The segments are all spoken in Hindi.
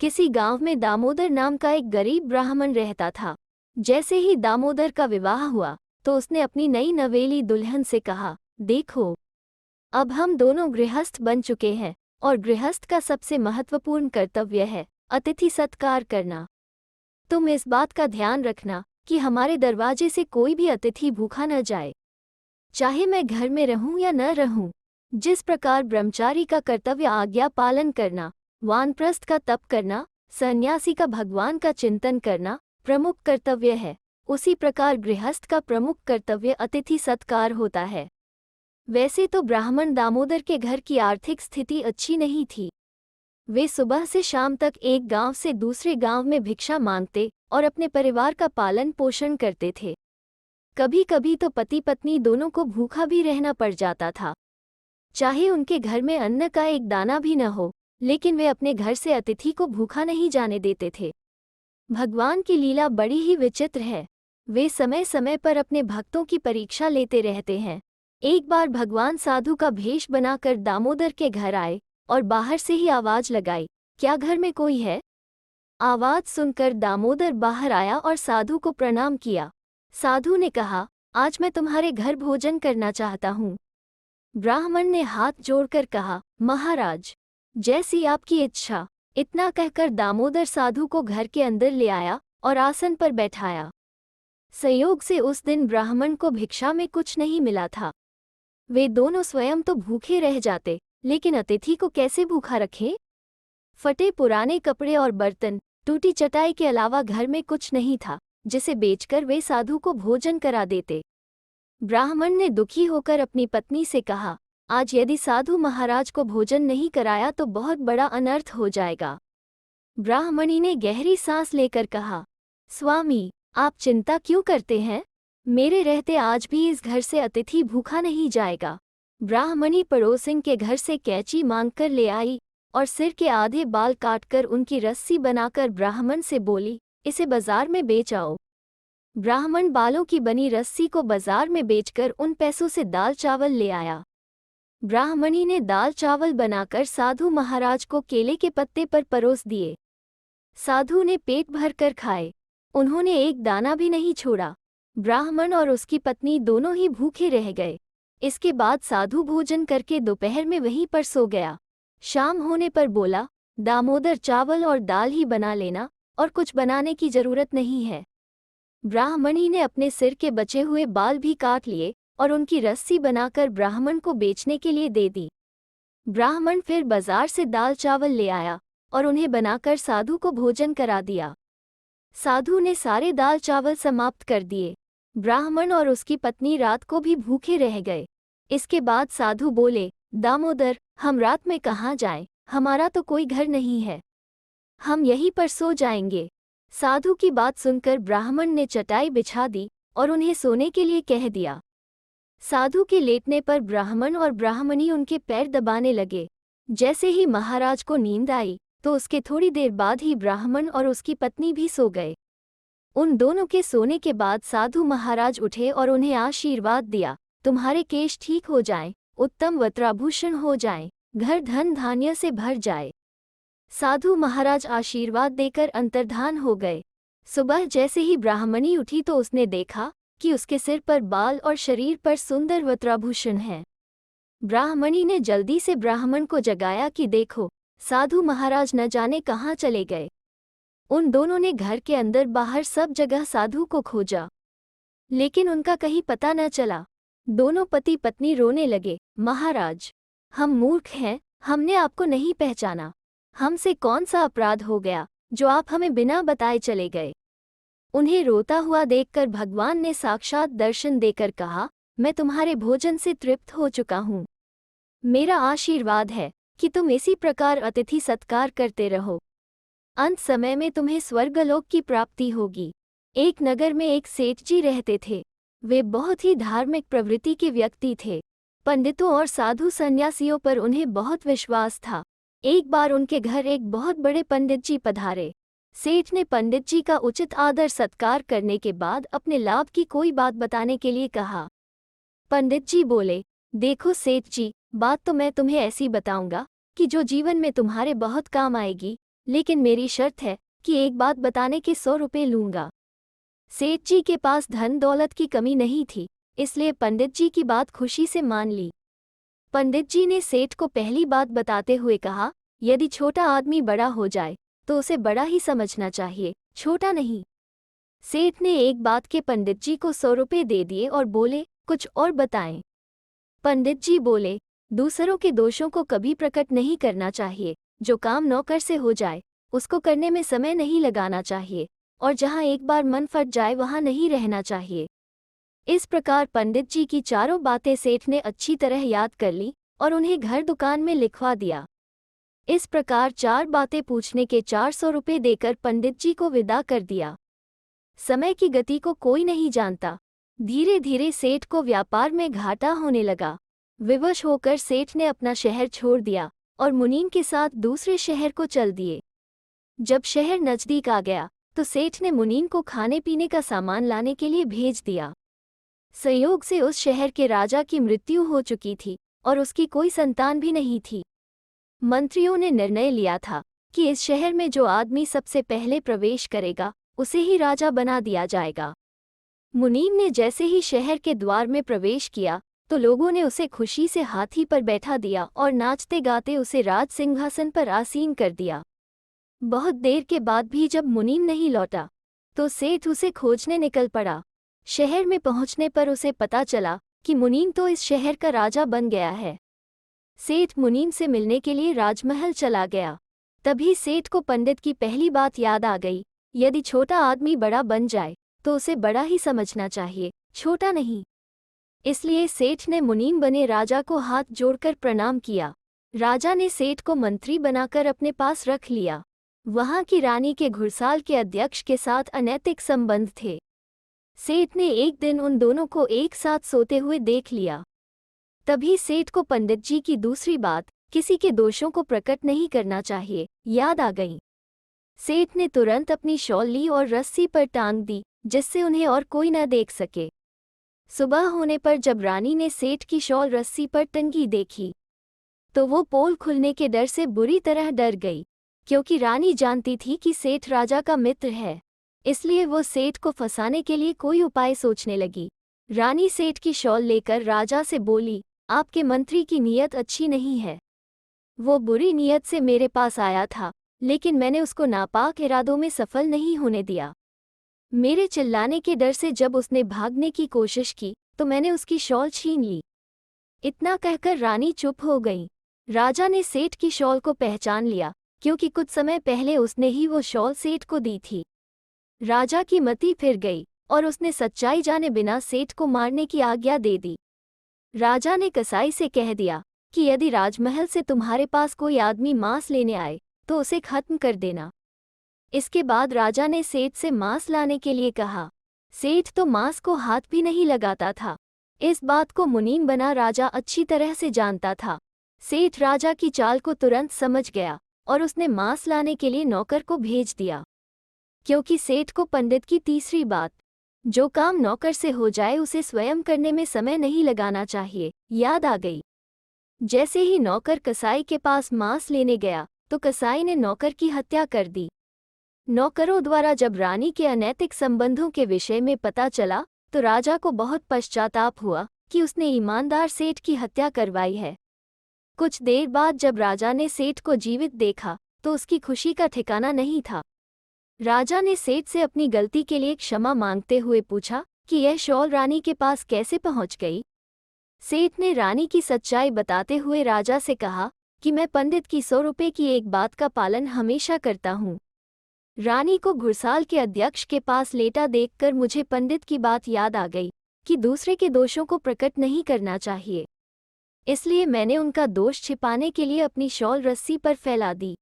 किसी गांव में दामोदर नाम का एक गरीब ब्राह्मण रहता था। जैसे ही दामोदर का विवाह हुआ तो उसने अपनी नई नवेली दुल्हन से कहा, देखो, अब हम दोनों गृहस्थ बन चुके हैं और गृहस्थ का सबसे महत्वपूर्ण कर्तव्य है अतिथि सत्कार करना। तुम इस बात का ध्यान रखना कि हमारे दरवाजे से कोई भी अतिथि भूखा न जाए, चाहे मैं घर में रहूं या न रहूं। जिस प्रकार ब्रह्मचारी का कर्तव्य आज्ञा पालन करना, वानप्रस्थ का तप करना, सन्यासी का भगवान का चिंतन करना प्रमुख कर्तव्य है, उसी प्रकार गृहस्थ का प्रमुख कर्तव्य अतिथि सत्कार होता है। वैसे तो ब्राह्मण दामोदर के घर की आर्थिक स्थिति अच्छी नहीं थी। वे सुबह से शाम तक एक गांव से दूसरे गांव में भिक्षा मांगते और अपने परिवार का पालन पोषण करते थे। कभी कभी तो पति पत्नी दोनों को भूखा भी रहना पड़ जाता था। चाहे उनके घर में अन्न का एक दाना भी न हो, लेकिन वे अपने घर से अतिथि को भूखा नहीं जाने देते थे। भगवान की लीला बड़ी ही विचित्र है। वे समय समय पर अपने भक्तों की परीक्षा लेते रहते हैं। एक बार भगवान साधु का भेष बनाकर दामोदर के घर आए और बाहर से ही आवाज लगाई, क्या घर में कोई है? आवाज सुनकर दामोदर बाहर आया और साधु को प्रणाम किया। साधु ने कहा, आज मैं तुम्हारे घर भोजन करना चाहता हूँ। ब्राह्मण ने हाथ जोड़कर कहा, महाराज, जैसी आपकी इच्छा। इतना कहकर दामोदर साधु को घर के अंदर ले आया और आसन पर बैठाया। संयोग से उस दिन ब्राह्मण को भिक्षा में कुछ नहीं मिला था। वे दोनों स्वयं तो भूखे रह जाते, लेकिन अतिथि को कैसे भूखा रखें? फटे पुराने कपड़े और बर्तन, टूटी चटाई के अलावा घर में कुछ नहीं था जिसे बेचकर वे साधु को भोजन करा देते। ब्राह्मण ने दुखी होकर अपनी पत्नी से कहा, आज यदि साधु महाराज को भोजन नहीं कराया तो बहुत बड़ा अनर्थ हो जाएगा। ब्राह्मणी ने गहरी सांस लेकर कहा, स्वामी, आप चिंता क्यों करते हैं? मेरे रहते आज भी इस घर से अतिथि भूखा नहीं जाएगा। ब्राह्मणी पड़ोसिन के घर से कैंची मांगकर ले आई और सिर के आधे बाल काटकर उनकी रस्सी बनाकर ब्राह्मण से बोली, इसे बाजार में बेच आओ। ब्राह्मण बालों की बनी रस्सी को बाजार में बेचकर उन पैसों से दाल चावल ले आया। ब्राह्मणी ने दाल चावल बनाकर साधु महाराज को केले के पत्ते पर परोस दिए। साधु ने पेट भर कर खाए। उन्होंने एक दाना भी नहीं छोड़ा। ब्राह्मण और उसकी पत्नी दोनों ही भूखे रह गए। इसके बाद साधु भोजन करके दोपहर में वहीं पर सो गया। शाम होने पर बोला, दामोदर, चावल और दाल ही बना लेना और कुछ बनाने की जरूरत नहीं है। ब्राह्मणी ने अपने सिर के बचे हुए बाल भी काट लिए और उनकी रस्सी बनाकर ब्राह्मण को बेचने के लिए दे दी। ब्राह्मण फिर बाजार से दाल चावल ले आया और उन्हें बनाकर साधु को भोजन करा दिया। साधु ने सारे दाल चावल समाप्त कर दिए। ब्राह्मण और उसकी पत्नी रात को भी भूखे रह गए। इसके बाद साधु बोले, दामोदर, हम रात में कहाँ जाएं? हमारा तो कोई घर नहीं है, हम यहीं पर सो जाएंगे। साधु की बात सुनकर ब्राह्मण ने चटाई बिछा दी और उन्हें सोने के लिए कह दिया। साधु के लेटने पर ब्राह्मण और ब्राह्मणी उनके पैर दबाने लगे। जैसे ही महाराज को नींद आई तो उसके थोड़ी देर बाद ही ब्राह्मण और उसकी पत्नी भी सो गए। उन दोनों के सोने के बाद साधु महाराज उठे और उन्हें आशीर्वाद दिया, तुम्हारे केश ठीक हो जाएं, उत्तम वस्त्राभूषण हो जाएं, घर धन धान्य से भर जाए। साधु महाराज आशीर्वाद देकर अंतर्धान हो गए। सुबह जैसे ही ब्राह्मणी उठी तो उसने देखा कि उसके सिर पर बाल और शरीर पर सुंदर वस्त्राभूषण हैं। ब्राह्मणी ने जल्दी से ब्राह्मण को जगाया कि देखो, साधु महाराज न जाने कहाँ चले गए। उन दोनों ने घर के अंदर बाहर सब जगह साधु को खोजा, लेकिन उनका कहीं पता न चला। दोनों पति पत्नी रोने लगे, महाराज, हम मूर्ख हैं, हमने आपको नहीं पहचाना। हमसे कौन सा अपराध हो गया जो आप हमें बिना बताए चले गए? उन्हें रोता हुआ देखकर भगवान ने साक्षात दर्शन देकर कहा, मैं तुम्हारे भोजन से तृप्त हो चुका हूँ। मेरा आशीर्वाद है कि तुम इसी प्रकार अतिथि सत्कार करते रहो। अंत समय में तुम्हें स्वर्गलोक की प्राप्ति होगी। एक नगर में एक सेठ जी रहते थे। वे बहुत ही धार्मिक प्रवृत्ति के व्यक्ति थे। पंडितों और साधु सन्यासियों पर उन्हें बहुत विश्वास था। एक बार उनके घर एक बहुत बड़े पंडित जी पधारे। सेठ ने पंडित जी का उचित आदर सत्कार करने के बाद अपने लाभ की कोई बात बताने के लिए कहा। पंडित जी बोले, देखो सेठ जी, बात तो मैं तुम्हें ऐसी बताऊंगा कि जो जीवन में तुम्हारे बहुत काम आएगी। लेकिन मेरी शर्त है कि एक बात बताने के 100 रुपये लूंगा। सेठ जी के पास धन दौलत की कमी नहीं थी, इसलिए पंडित जी की बात खुशी से मान ली। पंडित जी ने सेठ को पहली बात बताते हुए कहा, यदि छोटा आदमी बड़ा हो जाए तो उसे बड़ा ही समझना चाहिए, छोटा नहीं। सेठ ने एक बात के पंडित जी को 100 रुपये दे दिए और बोले, कुछ और बताएं। पंडित जी बोले, दूसरों के दोषों को कभी प्रकट नहीं करना चाहिए। जो काम नौकर से हो जाए उसको करने में समय नहीं लगाना चाहिए, और जहां एक बार मन फट जाए वहां नहीं रहना चाहिए। इस प्रकार पंडित जी की चारों बातें सेठ ने अच्छी तरह याद कर ली और उन्हें घर दुकान में लिखवा दिया। इस प्रकार 4 बातें पूछने के 400 रुपये देकर पंडित जी को विदा कर दिया। समय की गति को कोई नहीं जानता। धीरे धीरे सेठ को व्यापार में घाटा होने लगा। विवश होकर सेठ ने अपना शहर छोड़ दिया और मुनीम के साथ दूसरे शहर को चल दिए। जब शहर नजदीक आ गया तो सेठ ने मुनीम को खाने पीने का सामान लाने के लिए भेज दिया। संयोग से उस शहर के राजा की मृत्यु हो चुकी थी और उसकी कोई संतान भी नहीं थी। मंत्रियों ने निर्णय लिया था कि इस शहर में जो आदमी सबसे पहले प्रवेश करेगा उसे ही राजा बना दिया जाएगा। मुनीम ने जैसे ही शहर के द्वार में प्रवेश किया तो लोगों ने उसे खुशी से हाथी पर बैठा दिया और नाचते गाते उसे राज सिंहासन पर आसीन कर दिया। बहुत देर के बाद भी जब मुनीम नहीं लौटा तो सेठ उसे खोजने निकल पड़ा। शहर में पहुंचने पर उसे पता चला कि मुनीम तो इस शहर का राजा बन गया है। सेठ मुनीम से मिलने के लिए राजमहल चला गया। तभी सेठ को पंडित की पहली बात याद आ गई, यदि छोटा आदमी बड़ा बन जाए तो उसे बड़ा ही समझना चाहिए, छोटा नहीं। इसलिए सेठ ने मुनीम बने राजा को हाथ जोड़कर प्रणाम किया। राजा ने सेठ को मंत्री बनाकर अपने पास रख लिया। वहां की रानी के घुड़साल के अध्यक्ष के साथ अनैतिक संबंध थे। सेठ ने एक दिन उन दोनों को एक साथ सोते हुए देख लिया। तभी सेठ को पंडित जी की दूसरी बात, किसी के दोषों को प्रकट नहीं करना चाहिए, याद आ गई। सेठ ने तुरंत अपनी शॉल ली और रस्सी पर टांग दी, जिससे उन्हें और कोई न देख सके। सुबह होने पर जब रानी ने सेठ की शॉल रस्सी पर टंगी देखी तो वो पोल खुलने के डर से बुरी तरह डर गई, क्योंकि रानी जानती थी कि सेठ राजा का मित्र है। इसलिए वो सेठ को फंसाने के लिए कोई उपाय सोचने लगी। रानी सेठ की शॉल लेकर राजा से बोली, आपके मंत्री की नीयत अच्छी नहीं है। वो बुरी नीयत से मेरे पास आया था, लेकिन मैंने उसको नापाक इरादों में सफल नहीं होने दिया। मेरे चिल्लाने के डर से जब उसने भागने की कोशिश की तो मैंने उसकी शॉल छीन ली। इतना कहकर रानी चुप हो गई। राजा ने सेठ की शॉल को पहचान लिया, क्योंकि कुछ समय पहले उसने ही वो शॉल सेठ को दी थी। राजा की मति फिर गई और उसने सच्चाई जाने बिना सेठ को मारने की आज्ञा दे दी। राजा ने कसाई से कह दिया कि यदि राजमहल से तुम्हारे पास कोई आदमी मांस लेने आए तो उसे खत्म कर देना। इसके बाद राजा ने सेठ से मांस लाने के लिए कहा। सेठ तो मांस को हाथ भी नहीं लगाता था। इस बात को मुनीम बना राजा अच्छी तरह से जानता था। सेठ राजा की चाल को तुरंत समझ गया और उसने मांस लाने के लिए नौकर को भेज दिया। क्योंकि सेठ को पंडित की तीसरी बात, जो काम नौकर से हो जाए उसे स्वयं करने में समय नहीं लगाना चाहिए, याद आ गई। जैसे ही नौकर कसाई के पास मांस लेने गया तो कसाई ने नौकर की हत्या कर दी। नौकरों द्वारा जब रानी के अनैतिक संबंधों के विषय में पता चला तो राजा को बहुत पश्चाताप हुआ कि उसने ईमानदार सेठ की हत्या करवाई है। कुछ देर बाद जब राजा ने सेठ को जीवित देखा तो उसकी खुशी का ठिकाना नहीं था। राजा ने सेठ से अपनी गलती के लिए क्षमा मांगते हुए पूछा कि यह शॉल रानी के पास कैसे पहुंच गई। सेठ ने रानी की सच्चाई बताते हुए राजा से कहा कि मैं पंडित की 100 रुपये की एक बात का पालन हमेशा करता हूँ। रानी को घुड़साल के अध्यक्ष के पास लेटा देखकर मुझे पंडित की बात याद आ गई कि दूसरे के दोषों को प्रकट नहीं करना चाहिए। इसलिए मैंने उनका दोष छिपाने के लिए अपनी शॉल रस्सी पर फैला दी।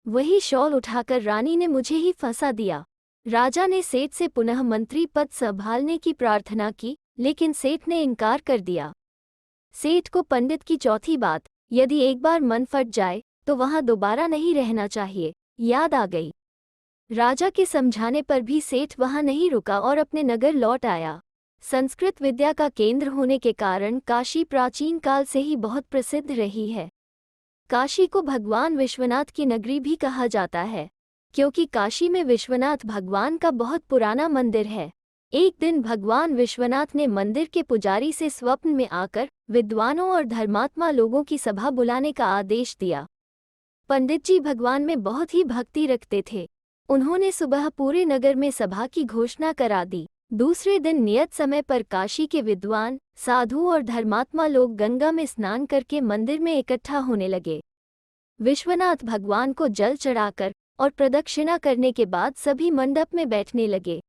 वही शॉल उठाकर रानी ने मुझे ही फंसा दिया। राजा ने सेठ से पुनः मंत्री पद संभालने की प्रार्थना की, लेकिन सेठ ने इनकार कर दिया। सेठ को पंडित की चौथी बात, यदि एक बार मन फट जाए तो वहां दोबारा नहीं रहना चाहिए, याद आ गई। राजा के समझाने पर भी सेठ वहां नहीं रुका और अपने नगर लौट आया। संस्कृत विद्या का केंद्र होने के कारण काशी प्राचीन काल से ही बहुत प्रसिद्ध रही है। काशी को भगवान विश्वनाथ की नगरी भी कहा जाता है, क्योंकि काशी में विश्वनाथ भगवान का बहुत पुराना मंदिर है। एक दिन भगवान विश्वनाथ ने मंदिर के पुजारी से स्वप्न में आकर विद्वानों और धर्मात्मा लोगों की सभा बुलाने का आदेश दिया। पंडित जी भगवान में बहुत ही भक्ति रखते थे। उन्होंने सुबह पूरे नगर में सभा की घोषणा करा दी। दूसरे दिन नियत समय पर काशी के विद्वान, साधु और धर्मात्मा लोग गंगा में स्नान करके मंदिर में इकट्ठा होने लगे। विश्वनाथ भगवान को जल चढ़ाकर और प्रदक्षिणा करने के बाद सभी मंडप में बैठने लगे।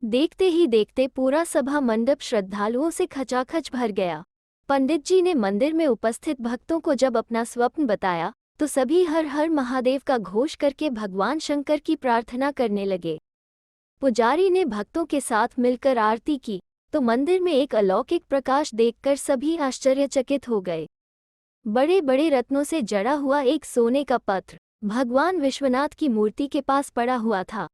देखते ही देखते पूरा सभा मंडप श्रद्धालुओं से खचाखच भर गया। पंडित जी ने मंदिर में उपस्थित भक्तों को जब अपना स्वप्न बताया तो सभी हर हर महादेव का घोष करके भगवान शंकर की प्रार्थना करने लगे। पुजारी ने भक्तों के साथ मिलकर आरती की तो मंदिर में एक अलौकिक प्रकाश देखकर सभी आश्चर्यचकित हो गए। बड़े बड़े रत्नों से जड़ा हुआ एक सोने का पत्र भगवान विश्वनाथ की मूर्ति के पास पड़ा हुआ था।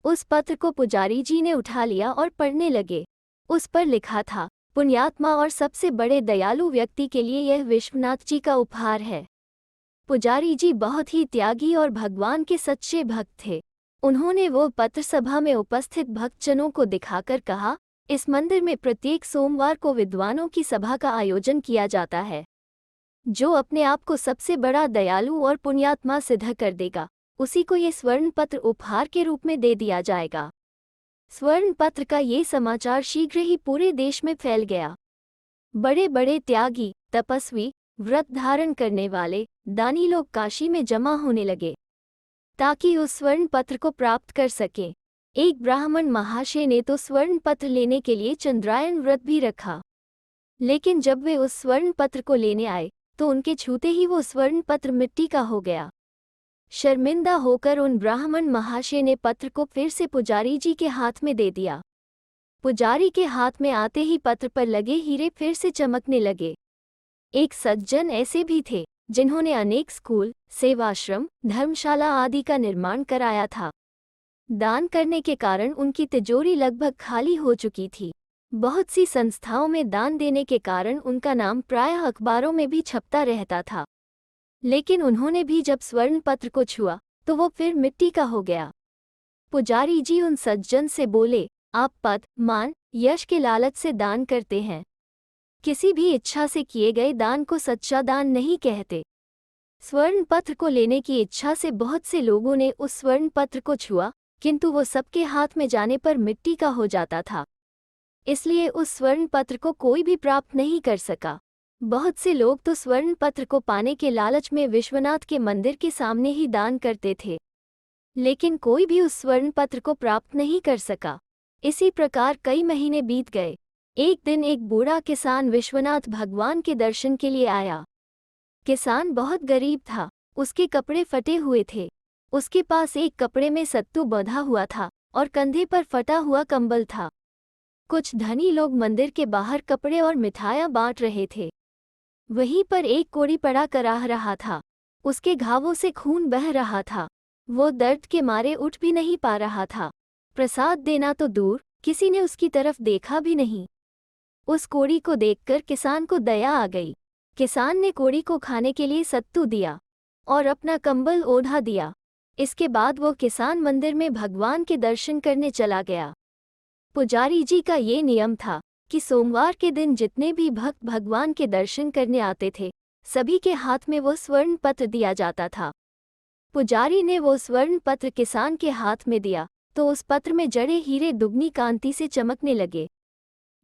उस पत्र को पुजारी जी ने उठा लिया और पढ़ने लगे। उस पर लिखा था, पुण्यात्मा और सबसे बड़े दयालु व्यक्ति के लिए यह विश्वनाथ जी का उपहार है। पुजारी जी बहुत ही त्यागी और भगवान के सच्चे भक्त थे। उन्होंने वो पत्र सभा में उपस्थित भक्तजनों को दिखाकर कहा, इस मंदिर में प्रत्येक सोमवार को विद्वानों की सभा का आयोजन किया जाता है। जो अपने आप को सबसे बड़ा दयालु और पुण्यात्मा सिद्ध कर देगा, उसी को ये स्वर्ण पत्र उपहार के रूप में दे दिया जाएगा। स्वर्ण पत्र का ये समाचार शीघ्र ही पूरे देश में फैल गया। बड़े बड़े त्यागी, तपस्वी, व्रत धारण करने वाले, दानी लोग काशी में जमा होने लगे ताकि उस स्वर्ण पत्र को प्राप्त कर सके। एक ब्राह्मण महाशय ने तो स्वर्ण पत्र लेने के लिए चंद्रायन व्रत भी रखा, लेकिन जब वे उस स्वर्ण पत्र को लेने आए तो उनके छूते ही वो स्वर्ण पत्र मिट्टी का हो गया। शर्मिंदा होकर उन ब्राह्मण महाशय ने पत्र को फिर से पुजारी जी के हाथ में दे दिया। पुजारी के हाथ में आते ही पत्र पर लगे हीरे फिर से चमकने लगे। एक सज्जन ऐसे भी थे जिन्होंने अनेक स्कूल, सेवाश्रम, धर्मशाला आदि का निर्माण कराया था। दान करने के कारण उनकी तिजोरी लगभग खाली हो चुकी थी। बहुत सी संस्थाओं में दान देने के कारण उनका नाम प्रायः अखबारों में भी छपता रहता था, लेकिन उन्होंने भी जब स्वर्ण पत्र को छुआ तो वो फिर मिट्टी का हो गया। पुजारी जी उन सज्जन से बोले, आप पद, मान, यश के लालच से दान करते हैं। किसी भी इच्छा से किए गए दान को सच्चा दान नहीं कहते। स्वर्ण पत्र को लेने की इच्छा से बहुत से लोगों ने उस स्वर्ण पत्र को छुआ, किंतु वो सबके हाथ में जाने पर मिट्टी का हो जाता था। इसलिए उस स्वर्ण पत्र को कोई भी प्राप्त नहीं कर सका। बहुत से लोग तो स्वर्ण पत्र को पाने के लालच में विश्वनाथ के मंदिर के सामने ही दान करते थे, लेकिन कोई भी उस स्वर्ण पत्र को प्राप्त नहीं कर सका। इसी प्रकार कई महीने बीत गए। एक दिन एक बूढ़ा किसान विश्वनाथ भगवान के दर्शन के लिए आया। किसान बहुत गरीब था, उसके कपड़े फटे हुए थे। उसके पास एक कपड़े में सत्तू बंधा हुआ था और कंधे पर फटा हुआ कंबल था। कुछ धनी लोग मंदिर के बाहर कपड़े और मिठाइयाँ बांट रहे थे। वहीं पर एक कोढ़ी पड़ा कराह रहा था। उसके घावों से खून बह रहा था। वो दर्द के मारे उठ भी नहीं पा रहा था। प्रसाद देना तो दूर, किसी ने उसकी तरफ देखा भी नहीं। उस कोढ़ी को देखकर किसान को दया आ गई। किसान ने कोढ़ी को खाने के लिए सत्तू दिया और अपना कंबल ओढ़ा दिया। इसके बाद वो किसान मंदिर में भगवान के दर्शन करने चला गया। पुजारी जी का ये नियम था कि सोमवार के दिन जितने भी भक्त भगवान के दर्शन करने आते थे, सभी के हाथ में वो स्वर्ण पत्र दिया जाता था। पुजारी ने वो स्वर्ण पत्र किसान के हाथ में दिया तो उस पत्र में जड़े हीरे दुगनी कांति से चमकने लगे।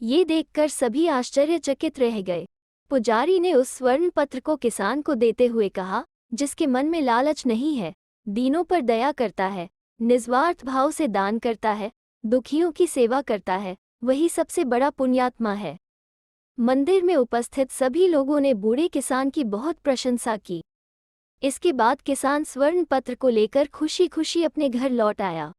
ये देखकर सभी आश्चर्यचकित रह गए। पुजारी ने उस स्वर्ण पत्र को किसान को देते हुए कहा, जिसके मन में लालच नहीं है, दीनों पर दया करता है, निस्वार्थ भाव से दान करता है, दुखियों की सेवा करता है, वही सबसे बड़ा पुण्यात्मा है। मंदिर में उपस्थित सभी लोगों ने बूढ़े किसान की बहुत प्रशंसा की। इसके बाद किसान स्वर्ण पत्र को लेकर खुशी खुशी अपने घर लौट आया।